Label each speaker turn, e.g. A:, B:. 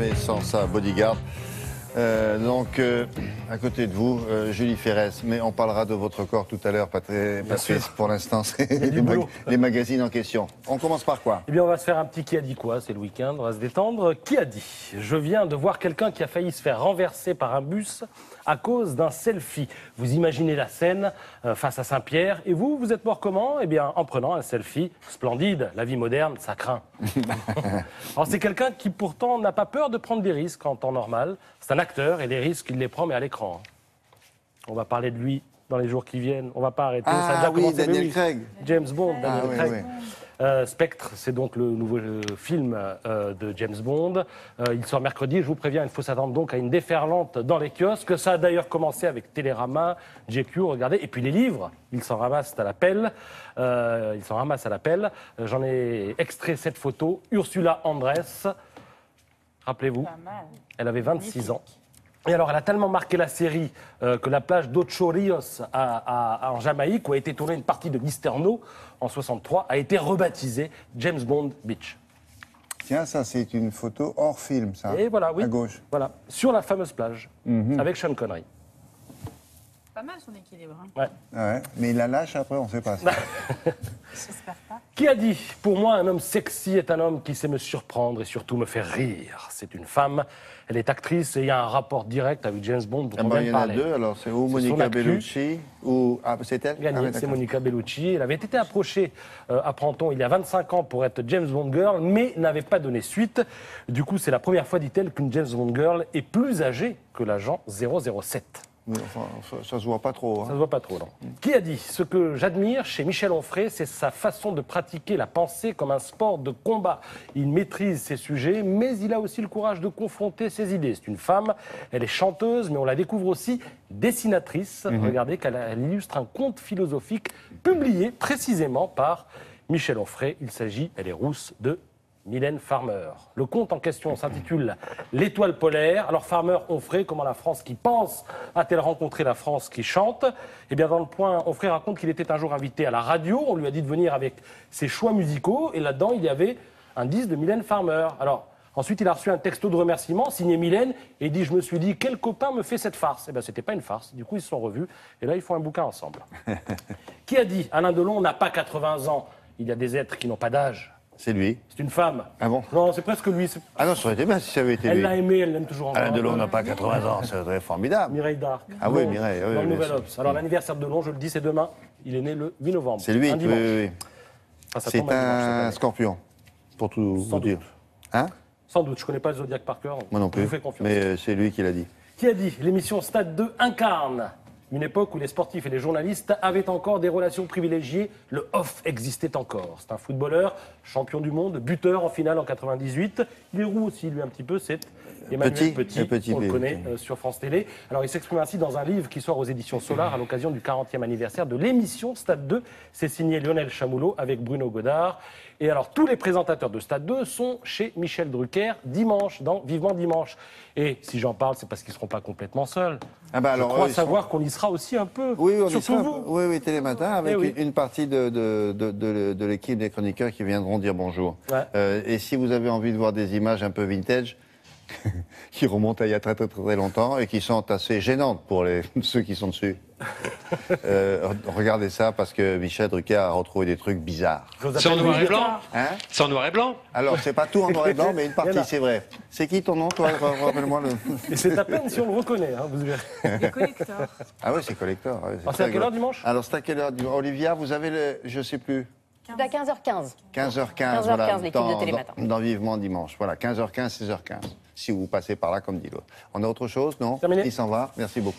A: jamais sans sa bodyguard. À côté de vous, Julie Ferrès. Mais on parlera de votre corps tout à l'heure, Patrice. Pour l'instant, c'est les magazines en question. On commence par quoi?
B: Eh bien, on va se faire un petit qui a dit quoi, c'est le week-end, on va se détendre. Qui a dit? Je viens de voir quelqu'un qui a failli se faire renverser par un bus à cause d'un selfie. Vous imaginez la scène face à Saint-Pierre. Et vous, vous êtes mort comment? Eh bien, en prenant un selfie splendide. La vie moderne, ça craint. Alors, c'est quelqu'un qui, pourtant, n'a pas peur de prendre des risques en temps normal. C'est un acteur et les risques, il les prend, mais à l'écran. On va parler de lui dans les jours qui viennent. On va pas arrêter. Ça a déjà commencé,
A: Daniel Craig.
B: James Bond, Daniel Craig.
A: Oui.
B: Spectre, c'est donc le nouveau film de James Bond. Il sort mercredi. Je vous préviens, il faut s'attendre donc à une déferlante dans les kiosques. Ça a d'ailleurs commencé avec Télérama, GQ, regardez. Et puis les livres, ils s'en ramassent à l'appel. J'en ai extrait cette photo. Ursula Andress, rappelez-vous, elle avait 26 ans. Et alors, elle a tellement marqué la série que la plage d'Ocho Rios en Jamaïque, où a été tournée une partie de Mister No en 63, a été rebaptisée James Bond Beach.
A: Tiens, ça, c'est une photo hors film, ça.
B: Et voilà, oui.
A: À gauche.
B: Voilà, sur la fameuse plage, avec Sean Connery.
C: Pas mal son équilibre. Hein.
B: Ouais.
A: Ouais. Mais il la lâche après, on ne sait pas. Ça.
C: J'espère pas.
B: Qui a dit? Pour moi, un homme sexy est un homme qui sait me surprendre et surtout me faire rire. C'est une femme, elle est actrice et il y a un rapport direct avec James Bond dont on vient
A: Il
B: de
A: y en a
B: parler.
A: deux, alors c'est ou
B: C'est
A: Monica
B: son actu.
A: Bellucci, ou... Ah, c'est elle?
B: Gagné, c'est Monica Bellucci. Elle avait été approchée, apprend-on, il y a 25 ans pour être James Bond Girl, mais n'avait pas donné suite. Du coup, c'est la première fois, dit-elle, qu'une James Bond Girl est plus âgée que l'agent 007.
A: Oui, enfin, ça se voit pas trop. Hein.
B: Ça se voit pas trop, non. Qui a dit? Ce que j'admire chez Michel Onfray, c'est sa façon de pratiquer la pensée comme un sport de combat. Il maîtrise ses sujets, mais il a aussi le courage de confronter ses idées. C'est une femme, elle est chanteuse, mais on la découvre aussi dessinatrice. Regardez qu'elle illustre un conte philosophique publié précisément par Michel Onfray. Il s'agit, elle est rousse, de Mylène Farmer. Le conte en question s'intitule L'étoile polaire. Alors Farmer, Onfray, comment la France qui pense a-t-elle rencontré la France qui chante? Eh bien dans le point, Onfray raconte qu'il était un jour invité à la radio. On lui a dit de venir avec ses choix musicaux et là-dedans il y avait un disque de Mylène Farmer. Alors ensuite il a reçu un texto de remerciement signé Mylène et il dit: je me suis dit quel copain me fait cette farce? Eh bien c'était pas une farce. Du coup ils se sont revus et là ils font un bouquin ensemble. Qui a dit? Alain Delon n'a pas 80 ans. Il y a des êtres qui n'ont pas d'âge.
A: C'est lui.
B: C'est une femme.
A: Ah bon?
B: Non, c'est presque lui.
A: Ah non, ça aurait été bien si ça avait été lui.
B: Elle l'a aimé, elle l'aime toujours encore.
A: Alain Delon n'a pas 80 ans, ça serait formidable.
B: Mireille d'Arc.
A: Ah oui, Mireille, oui,
B: dans le
A: bien
B: Nouvel
A: sûr.
B: Obs. Alors l'anniversaire de Delon, je le dis, c'est demain. Il est né le 8 novembre.
A: C'est lui,
B: un
A: oui,
B: dimanche.
A: oui.
B: Ah, ça
A: C'est
B: tombe un dimanche, cette
A: un
B: année.
A: scorpion, pour tout
B: Sans
A: vous dire.
B: doute.
A: Hein?
B: Sans doute, je ne connais pas le Zodiac par cœur.
A: Moi non
B: Je
A: plus.
B: vous fais confiance.
A: Mais c'est lui qui l'a dit.
B: Qui a dit? L'émission Stade 2 incarne une époque où les sportifs et les journalistes avaient encore des relations privilégiées. Le off existait encore. C'est un footballeur, champion du monde, buteur en finale en 98. Il est roux aussi, lui, un petit peu. C'est Emmanuel Petit. On le connaît sur France Télé. Alors, il s'exprime ainsi dans un livre qui sort aux éditions Solar à l'occasion du 40e anniversaire de l'émission Stade 2. C'est signé Lionel Chamoulot avec Bruno Godard. Et alors, tous les présentateurs de Stade 2 sont chez Michel Drucker dimanche, dans Vivement Dimanche. Et si j'en parle, c'est parce qu'ils ne seront pas complètement seuls.
A: Ah bah alors,
B: je crois
A: ils
B: savoir qu'on y sera aussi un peu.
A: Oui, on y
B: surtout
A: sera.
B: vous.
A: Oui, Télématin, avec
B: oui.
A: une partie de l'équipe des chroniqueurs qui viendront dire bonjour.
B: Ouais.
A: Et si vous avez envie de voir des images un peu vintage, qui remontent à il y a très longtemps et qui sont assez gênantes pour ceux qui sont dessus. Regardez ça parce que Michel Drucker a retrouvé des trucs bizarres.
D: C'est en noir et blanc?
A: Hein?
D: C'est en noir et blanc?
A: Alors, c'est pas tout en noir et blanc, mais une partie, c'est vrai. C'est qui ton nom, toi? Rappelle-moi le...
B: Et c'est à peine si on le reconnaît. Hein, vous verrez.
C: Les collecteurs.
A: Ah oui, c'est collector. Ouais,
B: Alors, c'est à quelle heure dimanche?
A: Alors, c'est à quelle heure? Olivia, vous avez le... Je sais plus.
E: C'est à 15h15.
A: 15h15,
E: 15h15,
A: voilà,
E: l'équipe de Télématin.
A: dans Vivement Dimanche. Voilà, 15h15, 16h15, si vous passez par là, comme dit l'autre. On a autre chose, non?
B: Terminé.
A: Il s'en va, merci beaucoup.